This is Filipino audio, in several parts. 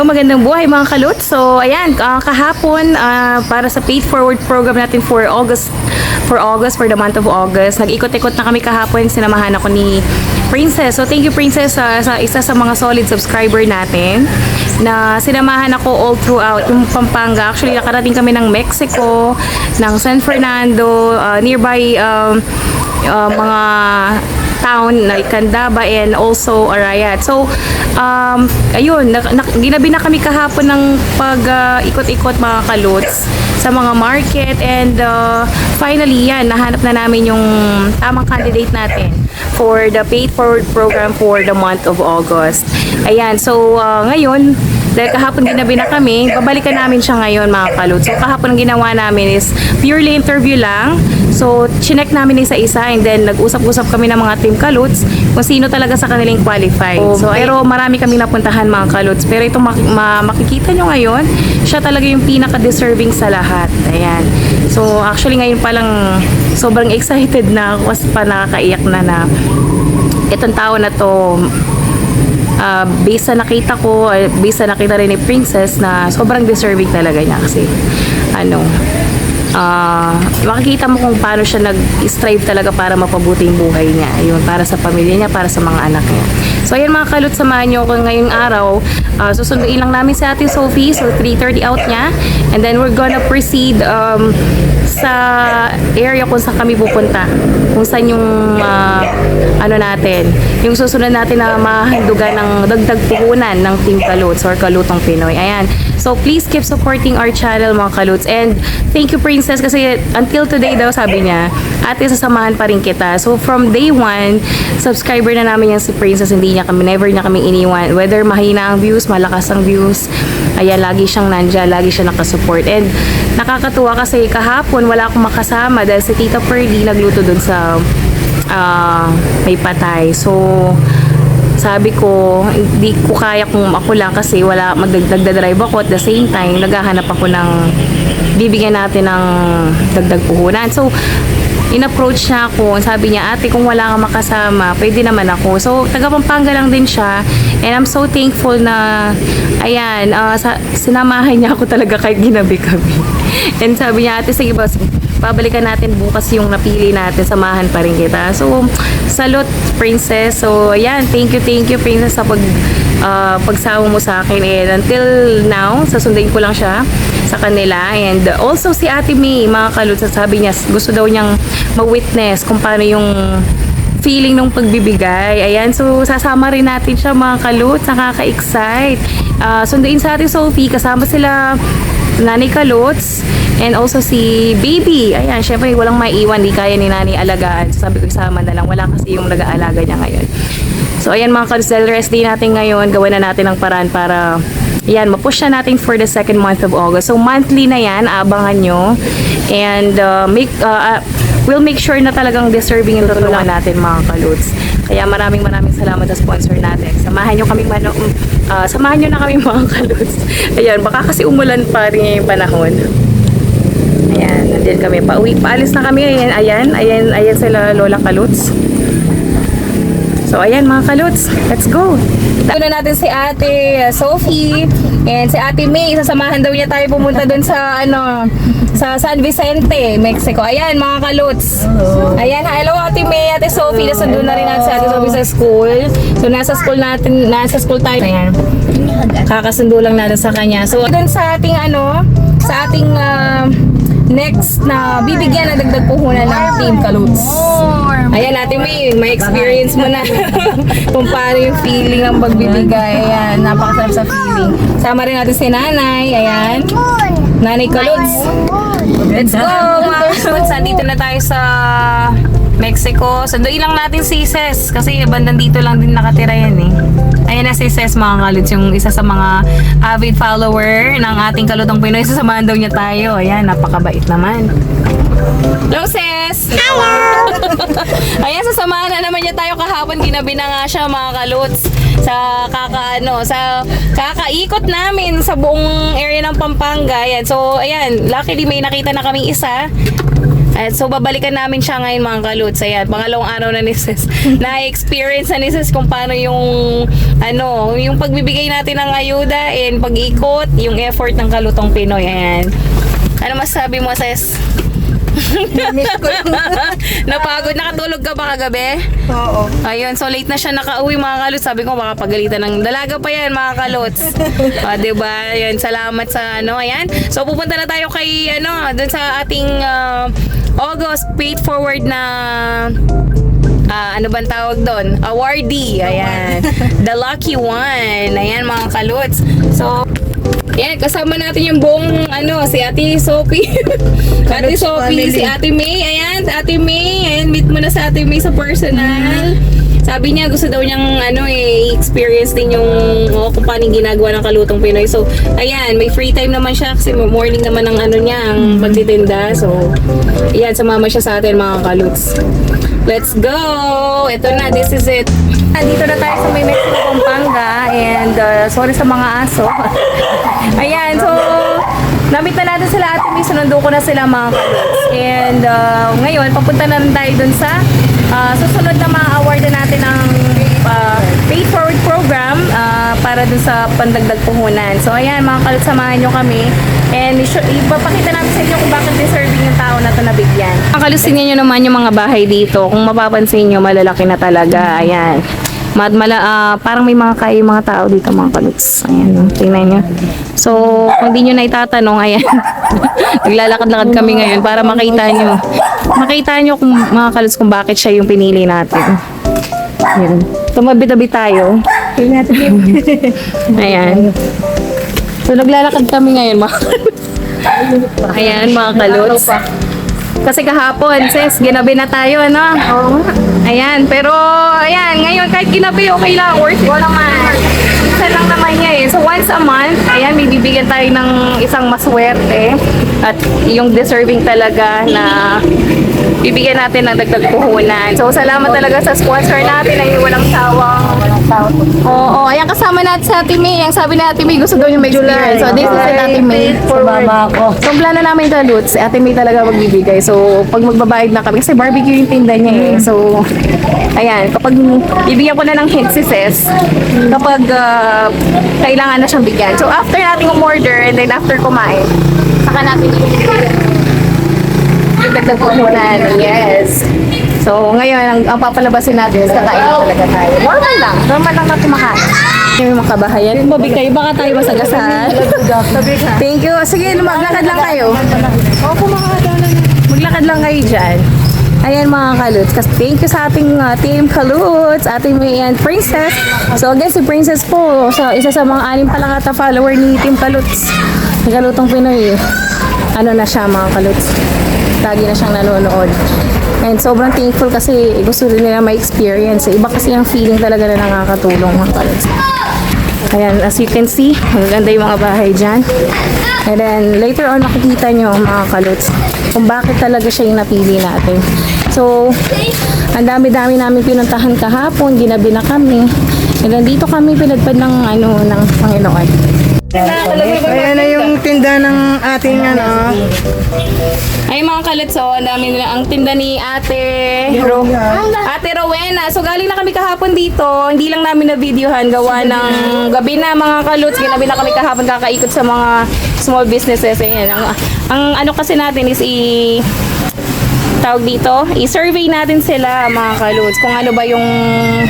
magandang buhay mga kalot. So, ayan, kahapon para sa Paid Forward program natin for the month of August. Nag-ikot-ikot na kami kahapon, sinamahan ako ni Princess. So, thank you Princess sa isa sa mga solid subscriber natin na sinamahan ako all throughout yung Pampanga. Actually, nakarating kami ng Mexico, ng San Fernando, nearby mga town like Candaba and also Arayat. So, ayun, ginabi na kami kahapon ng pag-ikot-ikot mga kalots sa mga market and finally yan, nahanap na namin yung tamang candidate natin for the Paid Forward program for the month of August. Ayan, so ngayon, dahil kahapon ginabi na kami, babalikan namin siya ngayon mga kalots. So kahapon ang ginawa namin is purely interview lang. So, chinek namin isa-isa and then nag-usap-usap kami ng mga team kalots kung sino talaga sa kanilang qualified. So, pero marami kami napuntahan mga kalots. Pero ito makikita nyo ngayon, siya talaga yung pinaka-deserving sa lahat. Ayan. So, actually ngayon palang sobrang excited na ako kasi pa nakakaiyak na itong tao na to, based sa nakita ko, based sa nakita rin ni Princess na sobrang deserving talaga niya kasi makikita mo kung paano siya nag-strive talaga para mapabuti yung buhay niya. Ayun, para sa pamilya niya, para sa mga anak niya. So, ayan mga kalot, samahan niyo ako ngayong araw. Susunduin lang namin si Ate Sophie. So, 3:30 out niya. And then, we're gonna proceed sa area kung saan kami pupunta. Kung saan yung natin, yung susunod natin na mahandugan ng dagdag puhunan ng Team Kalots or Kalutong Pinoy. Ayan. So, please keep supporting our channel mga kalots. And thank you Princess kasi until today daw sabi niya, ate sasamahan pa rin kita. So, from day 1, subscriber na namin yan si Princess. Never niya kami iniwan. Whether mahina ang views, malakas ang views. Ayan, lagi siyang nandyan, lagi siya nakasupport. And nakakatuwa kasi kahapon wala akong makasama dahil si Tita Pearly nagluto dun sa may patay. So, sabi ko, hindi ko kaya kung ako lang kasi wala, magdagdadrive ako at the same time, naghahanap ako ng bibigyan natin ng dagdag puhunan. So, in-approach niya ako. Sabi niya, ate, kung wala kang makasama, pwede naman ako. So, taga Pampanga lang din siya. And I'm so thankful na, ayan, sinamahan niya ako talaga kahit ginabi kami. And sabi niya, ate, sige ba, babalikan natin bukas yung napili natin, samahan pa rin kita. So, salute Princess. So, ayan, thank you Princess sa pagsama mo sa akin. And until now, sasundayin ko lang siya sa kanila. And also si Ate May, mga kalots, sabi niya, gusto daw niyang ma-witness kung paano yung feeling ng pagbibigay. Ayan, so sasama rin natin siya mga kalots, nakaka-excite. Sunduin sa Ate Sophie, kasama sila Nanay Kalots, and also si Baby. Ayan, syempre walang maiiwan, di kaya ni Nanay alagaan. So, sabi ko isama na lang, wala kasi yung nag-aalaga niya ngayon. So ayan mga kalots, dahil rest day natin ngayon, gawin na natin ang paraan para yan, mapush na natin for the second month of August. So monthly na yan, abangan nyo. And we'll make sure na talagang deserving yung tutulungan natin mga kalots. Kaya maraming salamat sa sponsor natin. Samahan nyo na kami mga kalots. Ayan, baka kasi umulan pa rin yung panahon. Ayan, nandun kami. Paalis na kami. Ayan sila Lola Kalots. So, ayan mga kalots. Let's go. Tuna natin si Ate Sophie and si Ate May. Sasamahan daw niya tayo pumunta dun sa sa San Vicente, Mexico. Ayan mga kalots. Ayan, hello Ate May, Ate Sophie. Nasundo na rin natin si Ate Sophie sa school. So nasa school tayo. Ayan. Kakasundo lang natin sa kanya. So dun sa ating next na bibigyan ng dagdag puhunan ng Team Kalots. Ayan, Ate May, may experience mo na kung paano yung feeling ng pagbibigay. Ayan, napakasarap sa feeling. Sama rin natin si Nanay. Ayan. Nanay Kalots. Let's go mga kalots. Nandito na tayo sa Mexico. Sunduin lang natin si Ses kasi bandang dito lang din nakatira yan eh. Ayan na si Ses mga kalots, yung isa sa mga avid follower ng ating Kalutong Pinoy. Sasamahan daw niya tayo. Ayan, napakabait naman. Hello Ses! Hello! Ayan, sasamahan na naman niya tayo kahapon. Ginabi na nga siya mga kalots sa kakaikot namin sa buong area ng Pampanga. Ayan. So, ayan, luckily may nakita na kaming isa. So, babalikan namin siya ngayon mga kaluts. Ayan, pangalawang araw na ni Sis. Na-experience na ni Sis kung paano yung, yung pagbibigay natin ng ayuda and pag-ikot, yung effort ng kalutong Pinoy. Ayan. Ano masasabi mo, Sis? Miss ko yung... Napagod, nakatulog ka ba kagabi? Oo. Ayun, so late na siya nakauwi mga kalots. Sabi ko baka pagalitan ng dalaga pa yan mga kalots. Diba? Ayun, salamat sa ayan. So pupunta na tayo kay dun sa ating August paid forward na ano bang tawag doon? Awardee. Ayan. The lucky one. Ayan mga kalots. So yan, kasama natin yung buong si Ate Sophie. Ate Sophie, si Ate May. Ayan, Ate May. Ayan, meet mo na sa Ate May sa personal. Sabi niya gusto daw niyang experience din yung kung paano yung ginagawa ng kalutong Pinoy. So, ayan, may free time naman siya kasi morning naman ang niya, ang pagtitinda. So, ayan, sumama siya sa atin mga kaluts. Let's go! Ito na, this is it. Dito na tayo sa may Mexico, Pampanga. And sorry sa mga aso. Ayan, so namit na natin sila Ate May, sunundo ko na sila mga kaluts. And ngayon, papunta na rin tayo dun sa susunod na mga award natin ng paid forward program para dun sa pandagdag puhunan. So ayan mga kaluts, samahan nyo kami. And ipapakita natin sa inyo kung bakit deserving yung tao na ito nabigyan. Mga kaluts, tingnan nyo naman yung mga bahay dito. Kung mapapansin nyo, malalaki na talaga. Ayan. Parang may mga mga tao dito mga kaluts. Ayan, tingnan nyo. So, kung di nyo na itatanong, ayan. Naglalakad-lakad kami ngayon para makita nyo. Makita nyo kung, mga kaluts, kung bakit siya yung pinili natin. Ayan. Tumabi-tabi tayo. Ayan. So, naglalakad kami ngayon mga kaluts. Ayan, mga kaluts. Kasi kahapon, sis, ginabi na tayo, Oo. Ayan, pero, ayan, ngayon, kahit ginabi, okay lang, worth it naman. Isa lang naman niya So, once a month, ayan, may bibigyan tayo ng isang maswerte. At yung deserving talaga na bibigyan natin ng dagdag puhunan. So, salamat talaga sa sponsor natin na yung walang sawang. Oo, ayan, kasama natin sa Ate May. Ang sabi na Ate May, gusto daw yung may experience. So, this is it, Ate May. Mama ako. So, plano namin ito, Lutz. Si Ate May talaga magbibigay. So, pag magbabayad na kami, kasi barbecue yung tinda niya So, ayan, kapag bibigyan ko na ng hint si Ses, kapag kailangan na siyang bigyan. So, after natin umorder and then after kumain, saka natin yung dagdag puhunan. Yes. So, ngayon, ang papalabasin natin is kakain na talaga tayo. Normal lang na kumakain. May mga kabahayan. Mabi kayo, baka tayo masagasaan. Thank you. Sige, maglakad lang kayo. Maglakad lang kayo dyan. Ayan mga kaluts. Thank you sa ating team kaluts, ating May and Princess. So again, si Princess po, isa sa mga 6 pa lang ata follower ni Team Kaluts. Ni Kalutong Pinoy. Na siya mga kaluts. Lagi na siyang nanonood. And sobrang thankful kasi gusto rin nila may experience. Iba kasi ang feeling talaga na nakakatulong mga kaluts. Ayan, as you can see, maganda yung mga bahay dyan. And then, later on, makikita nyo mga kaluts kung bakit talaga siya yung napili natin. So, ang dami-dami namin pinuntahan kahapon, ginabi na kami. And then, dito kami pinagpad ng Panginoon. Ayan na yung tinda ng ating Ay mga kaluts, ang dami nila. Ang tinda ni Ate Rowena. So galing na kami kahapon dito. Hindi lang namin na-videohan. Gawa ng gabi na mga kaluts. Ginabi na kami kahapon kakaikot sa mga small businesses. Ayan. Ang kasi natin is tawag dito, i-survey natin sila mga kaluts kung ano ba yung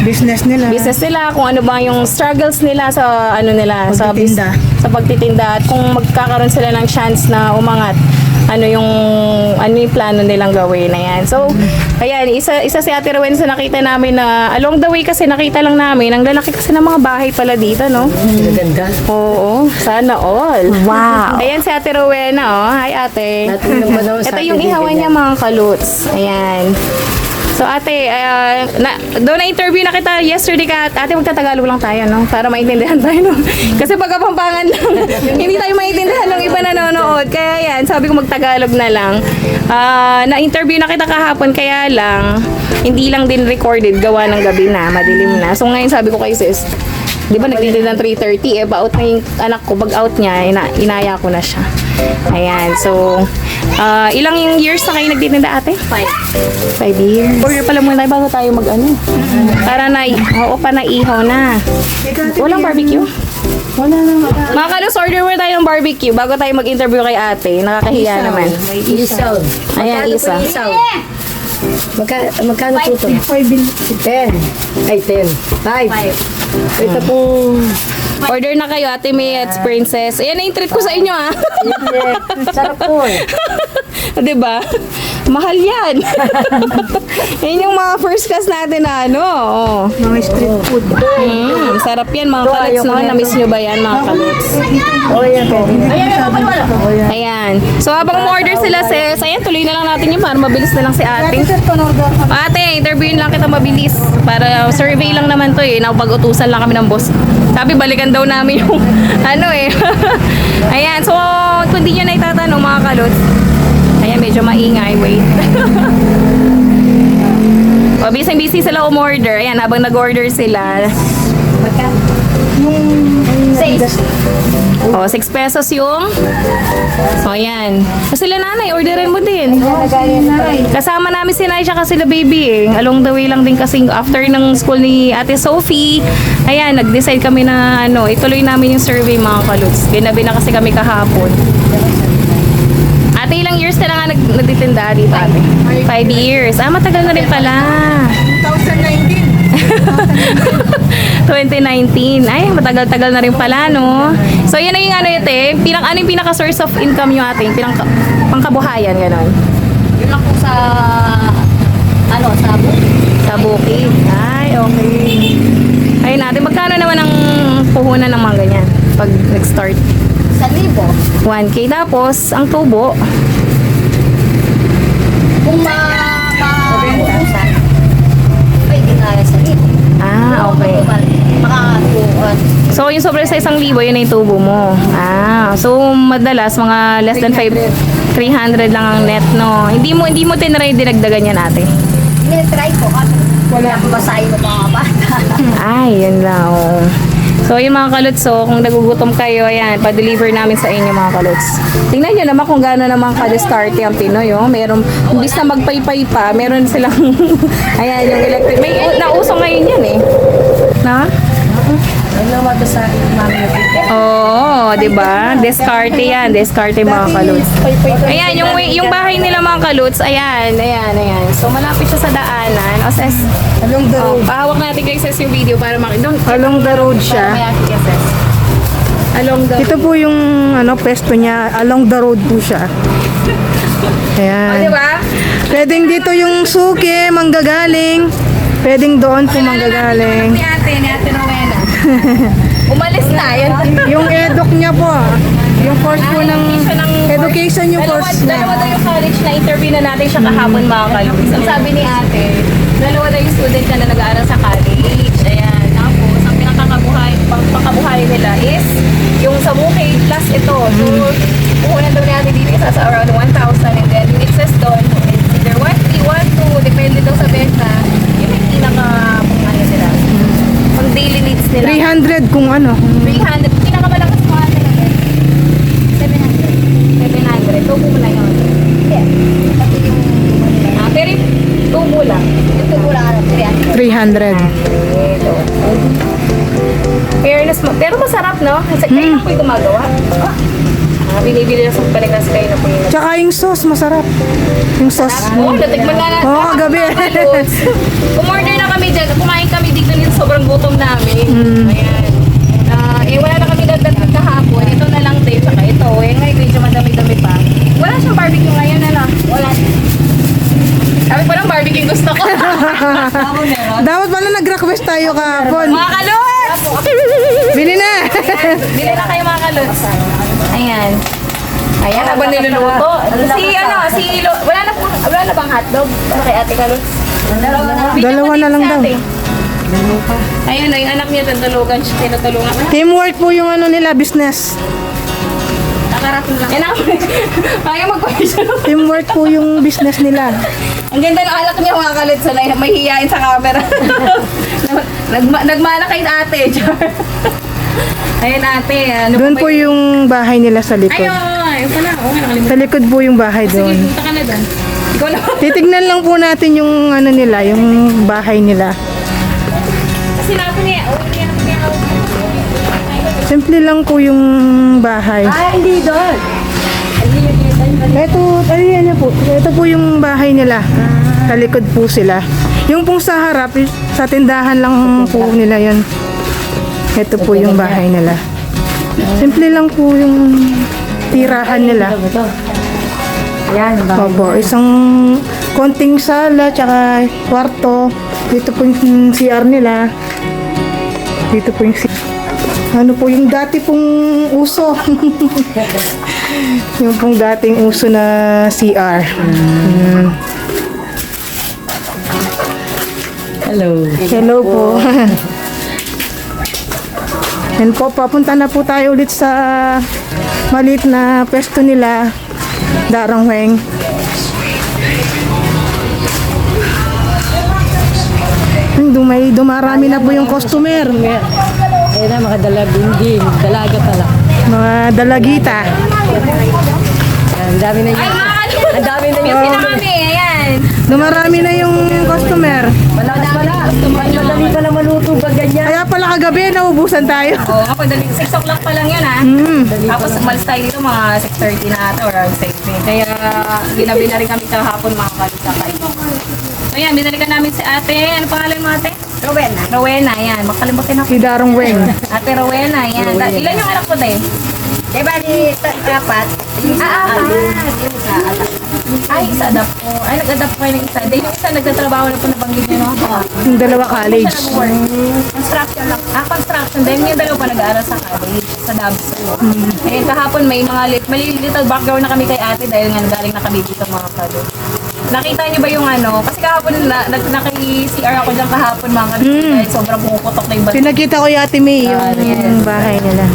business nila, kung ano ba yung struggles nila sa pagtitinda. sa pagtitinda at kung magkakaroon sila ng chance na umangat, ano yung plano nilang gawin. Ayan. So, ayan, isa si Ate Rowena sa nakita namin na along the way kasi nakita lang namin, ang lalaki kasi ng mga bahay pala dito, no? Ganda. Oo, sana all. Wow. Ayan si Ate Rowena, Hi Ate. Ito yung ihawan niya mga kaluts. Ayan. So ate, doon na-interview na kita yesterday ate, magtatagalog lang tayo, no? Para maintindihan tayo, no? Kasi pag Kapampangan lang, hindi tayo maintindihan ng iba nanonood. Kaya yan, sabi ko magtagalog na lang. Na-interview na kita kahapon, kaya lang, hindi lang din recorded, gawa ng gabi na, madilim na. So ngayon sabi ko kay sis, di ba nagtitinda ng 3:30, pa-out na yung anak ko, pag-out niya, inaya ko na siya. Ayan, so, ilang yung years na kayo nagtitinda ate? 5 years. Order pala muna tayo bago tayo mag-ano. Para na, oo pa naihaw na. Walang barbecue? Wala na. Mga kalos, order muna tayo ng barbecue bago tayo mag-interview kay ate. Nakakahiya naman. Isaw. Ayan, isa. Magkano po ito? 10. Ay, 10. 5. Ito pong... Order na kayo, Ate May at Princess. Ayan na yung treat ko sa inyo, ah. Sarap po eh. Diba? Mahal yan. Yan yung mga first class natin na ano. Oh. Mga street food. Sarap yan mga kalots, no? Na-miss nyo ba yan mga kalots? O, yan pwede. Ayan. So habang umorder sila sis, ayan, tuloy na lang natin yung para mabilis na lang si ate. Ate, interviewin lang kita mabilis. Para survey lang naman to eh. Napag-utusan lang kami ng boss. Sabi, balikan daw namin yung ano eh. Ayan, so kung di nyo na itatanong mga kalots, ayan, medyo maingay. Wait. O, busy sila umorder. Ayan, habang nag-order sila. O, 6 pesos yung... O, ayan. Sila nanay, orderin mo din. Kasama namin si Nay tsaka sila baby eh. Along the way lang din kasi after ng school ni Ate Sophie, ayan, nag-decide kami na ano, ituloy namin yung survey mga kaluts. Ginabi na kasi kami kahapon. Ate, ilang years ka na nga nagtitinda dito, ate? 5 years. Ah, matagal na rin pala. 2019. Ay, matagal-tagal na rin pala, no? So, yun na yung ano yun, te. Ano yung pinaka-source of income yung ating pangkabuhayan, gano'n? Yun lang po sa... Ano, sa Sa bukid. Ay, okay. Ayun natin, magkano naman ang puhunan ng mga ganyan pag nag-start? 1,000. 1K. Tapos, ang tubo, Kung ma-ubusan, pwede na sa libo. ah, okay. Makakatuan. So, yung sobrang sa 1,000, yun na yung tubo mo. Ah, so madalas mga less than 300 lang ang net, no? Hindi mo tinry dinagdagan yan, ate. Try ko kasi wala akong basahin ng mga bata. Ay, yun lang. Oh. So, yung mga kalots, so, kung nagugutom kayo, ayan, pa-deliver namin sa inyo mga kalots. Tingnan nyo naman kung gaano naman ka-diskarte ang Pinoy, oh. Meron, imbis na magpaypay pa, meron silang, ayan, yung electric. May nauso ngayon yan, eh. Na? Ano naman ito sa mami natin? Oo, di ba? Diskarte yan. Diskarte mga kalots. Ayan, yung bahay nila mga kalots, ayan. So, malapit siya sa daanan. O, ses, Along the road. pahawak natin kay ses yung video para makita. Along the road siya. Along the Ito po yung ano pesto niya. Along the road po siya. O, Ayan. di ba? Pwedeng dito yung suki, manggagaling. Pwedeng doon po manggagaling. Ni ate Rowena. Umalis na. Yan. Yung eduk niya po. Yung course po ng education yung course niya. Dalawa daw yung college na interview na natin siya kahapon mga kalots. Ang sabi ni ate, dalawa daw yung student na nag-aaral sa college. Ayan. Tapos, ang pangkabuhay nila is yung sa bukid plus ito. So, puhunan daw ni ate dito isa sa around 1,000 and then yung excess doon, either 1, 3, 1, 2, depende daw sa benta. Yung may pinaka-ano nila. Pang daily needs nila. 300 kung ano. 300. Pinakamalakas mo ate na 700. Tubo mo na yun. Hindi. Pati yung... Pero yung tubo lang. Ito po lang ano, 300. 300. Ito. Fairness mo. Pero masarap, no? Kasi kayo na po yung gumagawa. Binibili na sa palikas kayo na po yung... Tsaka yung sauce, masarap. Yung sauce. Oo, natikman na natin. Oo, kagabi. Umorder na kami dyan. Kumain kami dito yung sobrang gutom namin. Ayan. Wala na kami dagdag kahapon. Ito na lang din. Saka ito. Ngayon, medyo madami-dami pa. Wala siyang barbecue ngayon, ano? Wala. Sabi ko lang barbecue gusto ko. Dapat pala nag-request tayo kahapon. Mga kalot! Bili na! Bili na kayo mga kalot. Ayan. Ayan, habang niluluto. Wala na bang hotdog? Para kay ate kalot? Dalawa na lang daw. Ayun, yung anak niya tinutulungan. Teamwork po yung ano nila, business. Nakarating lang. Yan ako. Kaya mag-question. Teamwork po yung business nila. Ang ganda ng anak niya mga kalit sa may hiyain sa camera. Nagmana kay ate. Ayun ate. Ano Doon po yung bahay nila sa likod. Ayun. Ayun pala. Oo nga, nakalimutan. Sa likod po yung bahay Sige, doon. punta ka na doon. Ikaw na. Titignan lang po natin yung ano nila, yung bahay nila. Kasi natin niya. Simple lang po yung bahay. Ah, hindi doon. Ito po. Ito po yung bahay nila. Sa likod po sila. Yung pong sa harap, sa tindahan lang po nila yun. Ito po yung bahay nila. Simple lang po yung tirahan nila. Ito. Yan, Opo, isang konting sala, tsaka kwarto. Dito po yung CR nila. Dito po yung ano po yung dati pong uso. Yung pong dating uso na CR. Hello. Hello po. And po, papunta na po tayo ulit sa maliit na pwesto nila, Darangweng. Dumarami na po yung customer. Ayun na, mga dalagindi. Dalaga pala. Mga dalagita. Ang dami na yun. Ang dami na yun. Kami, ayan. Dumarami na yung customer. Malakas pala. Madali pala maluto ba ganyan? Kaya pala kagabi, naubusan tayo. Oo, kapag 6 o'clock pa lang yan ha. Tapos umalis tayo dito mga 6:30 na ata or around 7. Kaya ginabi na rin kami kahapon mga kalisakay. So yan, binalikan namin si ate. Ano pangalan mo ate? Rowena. Rowena, yan. Makalimutin ako. Si Darangweng. Ate Rowena, yan. Ilan yung anak mo tayo? Diba ni apat? Apat. Ay, isa adapt po. Ay, nag-adapt po kayo ng isa. Then yung isa nagtatrabaho na po nabanggit niyo, no? Yung dalawa college. Construction lang. Construction. Then yung dalawa pa nag-aaral sa college, sa Dabso. Ayun, kahapon may mga little background na kami kay ate dahil nga galing na kami dito mga kado. Nakita niyo ba yung ano? Kasi kahapon naki-CR ako dyan kahapon mga kado. Dahil sobrang pumuputok na yung bato. Pinakita ko yung Ate May, yung bahay nila.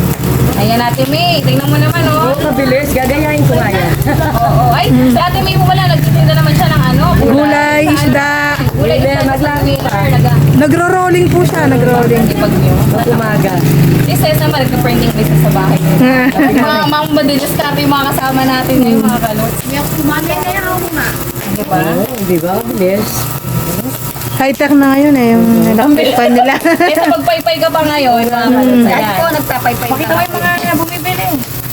Ayan ate May, tingnan mo naman oh. Mabilis. Gagayahin ko nga yan. Oo. Ay, si ate May mo wala. Nagtitinda naman siya ng ano. Gulay, isda. Gulay, isda. Maglangi pa. Nagro-rolling po siya, nag-rolling. Ipag niyo. Umaga. This is naman nagka-printing business sa bahay. Mga madidiskarte yung mga kasama natin ngayon mga kalots. Kumamay na yan ako ma. Diba? Di ba? Mabilis. High-tech na ngayon eh, yung nilakpan nila. Kesa magpaypay ka pa ngayon mga kalots. Ayan. Ako nagpapaypay. Pakita mo yung mga bumibili.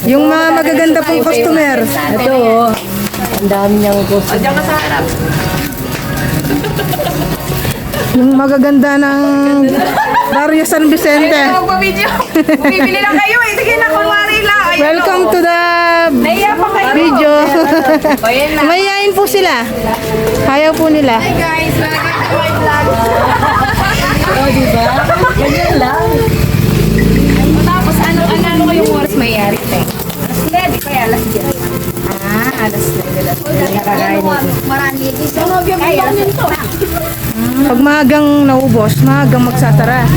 Yung mga magaganda pong customer. Ito, oh. Ang dami niyang gusto. Diyan ka sa harap. Yung magaganda ng Barrio San Vicente. Magpa-video. Bumibili lang kayo eh. Sige na, kunwari lang. Ayun, Welcome to the Naiya pa kayo. video. O yan na. Mayayain po sila. Ayaw po nila. Guys, welcome to my vlog. Oh, di ba? Ganyan lang. Tapos ano kayong oras mayayari tayo? Alas 9, kaya alas 10. Alas 9. Marami dito. Ay, alas 10. Pag maagang naubos, maagang magsasara.